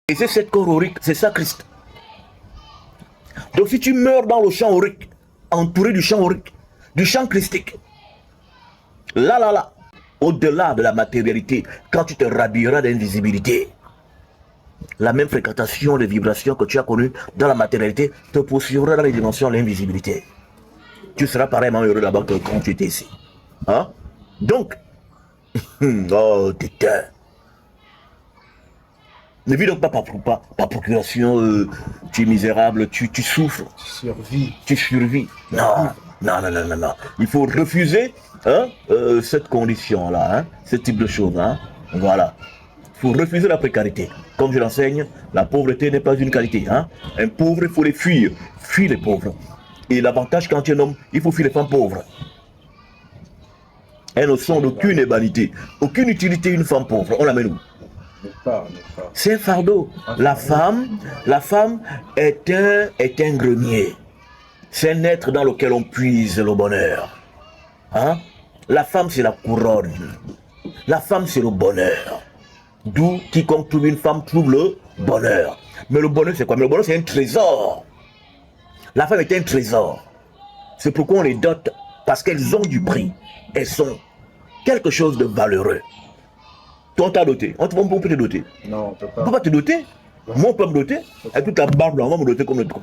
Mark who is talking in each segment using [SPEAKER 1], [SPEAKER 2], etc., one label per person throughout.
[SPEAKER 1] Et c'est cette corps aurique, c'est ça Christ. Donc si tu meurs dans le champ aurique, entouré du champ aurique, du champ christique, là, au-delà de la matérialité, quand tu te rhabilleras d'invisibilité, la même fréquentation de vibrations que tu as connues dans la matérialité te poursuivra dans les dimensions de l'invisibilité. Tu seras pareillement heureux là-bas que quand tu étais ici. Hein? Donc, oh, putain. Ne vis donc pas par procuration, tu es misérable, tu souffres. Tu survis. Non. Il faut refuser cette condition-là, ce type de choses. Voilà. Il faut refuser la précarité. Comme je l'enseigne, la pauvreté n'est pas une qualité. Un pauvre, il faut les fuir. Fuis les pauvres. Et l'avantage quand tu es un homme, il faut fuir les femmes pauvres. Elles ne sont d'aucune vanité, aucune utilité une femme pauvre. On l'amène où? C'est un fardeau. La femme est un grenier. C'est un être dans lequel on puise le bonheur. La femme, c'est la couronne. La femme, c'est le bonheur. D'où quiconque trouve une femme trouve le bonheur. Mais le bonheur, c'est quoi? Mais le bonheur, c'est un trésor. La femme est un trésor. C'est pourquoi on les dote. Parce qu'elles ont du prix. Elles sont quelque chose de valeureux. Toi, on t'a doté. On peut te doter.
[SPEAKER 2] Non, on peut pas.
[SPEAKER 1] On peut pas te doter. Moi, on peut me doter. Avec toute ta barbe, on va me doter comme le tronc.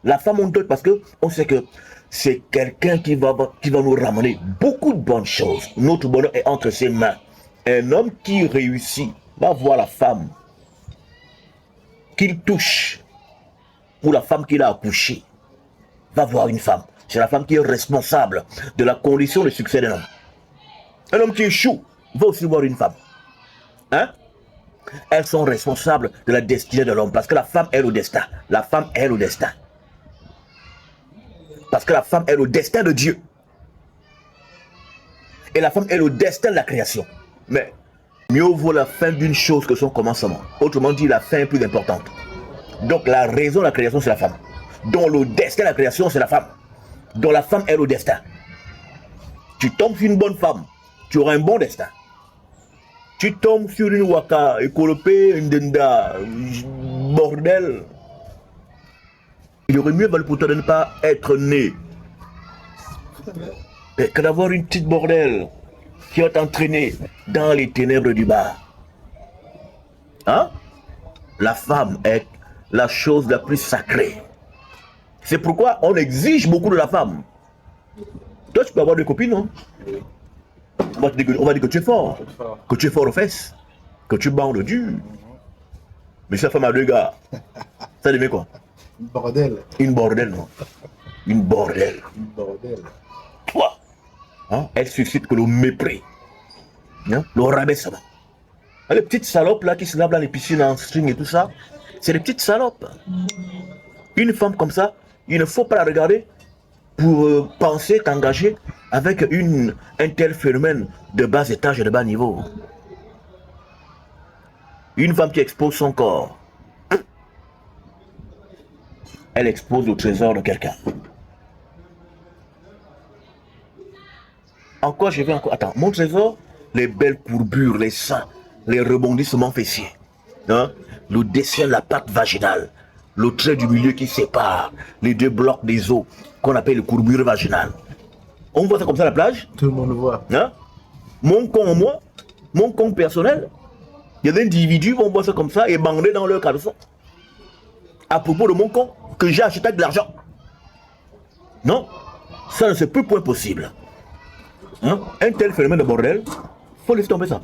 [SPEAKER 1] La femme, on dote parce qu'on sait que c'est quelqu'un qui va nous ramener beaucoup de bonnes choses. Notre bonheur est entre ses mains. Un homme qui réussit va voir la femme qu'il touche pour la femme qu'il a accouchée. Va voir une femme. C'est la femme qui est responsable de la condition de succès d'un homme. Un homme qui échoue va aussi voir une femme. Elles sont responsables de la destinée de l'homme. Parce que la femme est le destin. La femme est le destin. Parce que la femme est le destin de Dieu. Et la femme est le destin de la création. Mais mieux vaut la fin d'une chose que son commencement. Autrement dit, la fin est plus importante. Donc la raison de la création, c'est la femme. Donc le destin de la création, c'est la femme. Donc la femme est le destin. Tu tombes sur une bonne femme, tu auras un bon destin. Tu tombes sur une waka, écolopée, une denda, bordel. Il aurait mieux valu pour toi de ne pas être né que d'avoir une petite bordel qui va t'entraîner dans les ténèbres du bas. La femme est la chose la plus sacrée. C'est pourquoi on exige beaucoup de la femme. Toi, tu peux avoir des copines, non? On va dire que tu es fort. Que tu es fort aux fesses. Que tu bandes dur. Mais sa femme a deux gars. Ça devient quoi?
[SPEAKER 2] Une bordel.
[SPEAKER 1] Une bordel, non? Une bordel.
[SPEAKER 2] Une bordel.
[SPEAKER 1] Toi, elle suscite que le mépris. Le rabaissement. Les petites salopes là qui se lavent dans les piscines en string et tout ça, c'est des petites salopes. Une femme comme ça, il ne faut pas la regarder pour penser t'engager avec un tel phénomène de bas étage et de bas niveau. Une femme qui expose son corps, elle expose le trésor de quelqu'un. Encore, je vais encore. Attends, mon trésor, les belles courbures, les seins, les rebondissements fessiers, le dessin de la pâte vaginale, le trait du milieu qui sépare les deux blocs des os qu'on appelle les courbures vaginales. On voit ça comme ça à la plage?
[SPEAKER 2] Tout le monde le voit.
[SPEAKER 1] Mon con, moi, mon con personnel, il y a des individus qui vont voir ça comme ça et bander dans leur caleçon. À propos de mon con que j'ai acheté avec de l'argent. Non, ça ne se peut point possible. Un tel phénomène de bordel, il faut laisser tomber ça.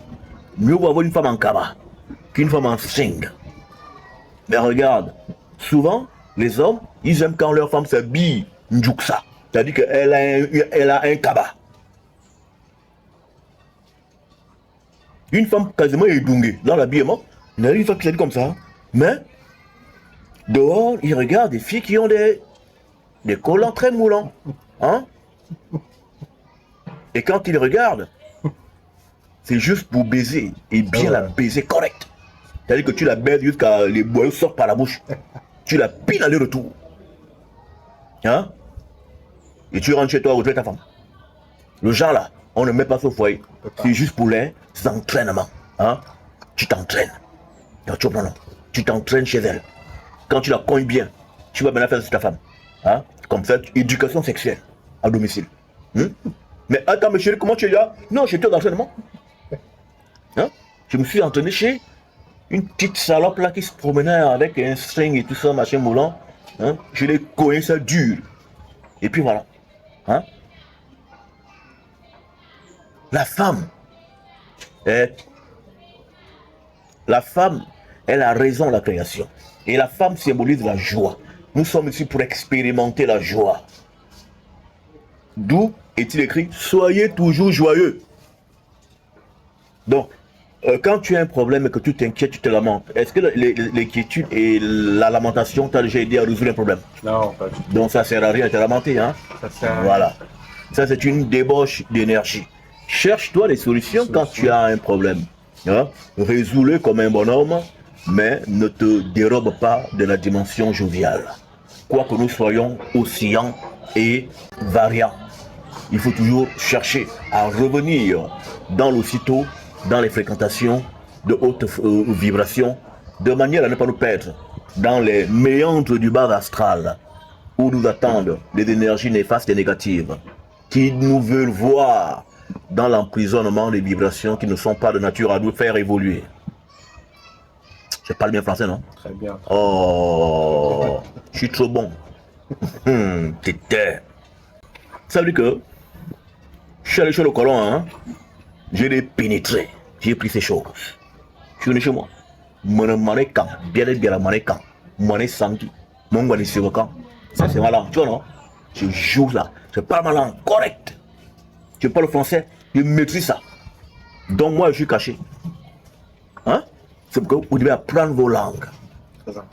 [SPEAKER 1] Mieux vaut avoir une femme en kaba qu'une femme en string. Mais regarde, souvent, les hommes, ils aiment quand leur femme s'habille njuksa. C'est-à-dire qu'elle a un kaba. Une femme quasiment édoungée dans l'habillement, il y a une femme qui s'habille comme ça. Mais, dehors, ils regardent des filles qui ont des collants très moulants. Et quand ils regardent, c'est juste pour baiser. Et bien la baiser correct. C'est-à-dire que tu la baises jusqu'à les boyaux sortent par la bouche. Tu la piles aller-retour. Et tu rentres chez toi, retrouver ta femme. Le genre là, on ne met pas ça au foyer. C'est juste pour les entraînements. Tu t'entraînes. Donc, tu comprends, non? Tu t'entraînes chez elle. Quand tu la cognes bien, tu vas maintenant faire sur ta femme. Hein? Comme ça, éducation sexuelle à domicile. Mais attends, mais chérie, comment tu es là? Non, j'étais d'entraînement. Hein? Je me suis entraîné chez une petite salope là qui se promenait avec un string et tout ça, machin moulant. Hein? Je l'ai cogné, ça dur. Et puis voilà. Hein? La femme est la raison de la création. Et la femme symbolise la joie. Nous sommes ici pour expérimenter la joie. D'où est-il écrit, soyez toujours joyeux. Donc, quand tu as un problème et que tu t'inquiètes, tu te lamentes, est-ce que l'inquiétude et la lamentation t'ont déjà aidé à résoudre un problème?
[SPEAKER 2] Non, pas du tout.
[SPEAKER 1] Donc ça ne sert à rien de te lamenter. Hein?
[SPEAKER 2] Ça sert à rien.
[SPEAKER 1] Voilà. Ça, c'est une débauche d'énergie. Cherche-toi des solutions quand tu as un problème. Hein? Résous-le comme un bonhomme, mais ne te dérobe pas de la dimension joviale. Quoi que nous soyons oscillants et variants, il faut toujours chercher à revenir dans l'aussitôt, dans les fréquentations de haute vibration, de manière à ne pas nous perdre dans les méandres du bas astral, où nous attendent les énergies néfastes et négatives, qui nous veulent voir dans l'emprisonnement des vibrations qui ne sont pas de nature à nous faire évoluer. Je parle bien français, non?
[SPEAKER 2] Très bien.
[SPEAKER 1] Oh, je suis trop bon. T'étais. Ça veut dire que je suis allé chez le colon, hein? Je l'ai pénétré. J'ai pris ces choses. Je suis venu chez moi. Mon manécan, bien la manécan, mon sangi, mon guani quand. Ça c'est ma langue, tu vois, non? Je joue là. Je parle ma langue correcte. Je parle français, je maîtrise ça. Donc moi je suis caché. Hein? C'est pourquoi vous devez apprendre vos langues.
[SPEAKER 2] Très important.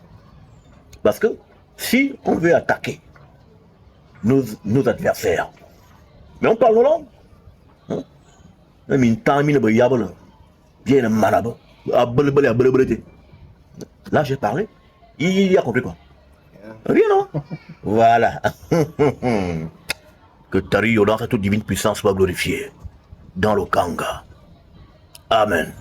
[SPEAKER 1] Parce que si on veut attaquer nos adversaires, mais on parle nos langues. Hein? Là j'ai parlé, il a compris quoi? Rien, non? Voilà. Que Tari, dans cette divine puissance, soit glorifiée dans le Kanga. Amen.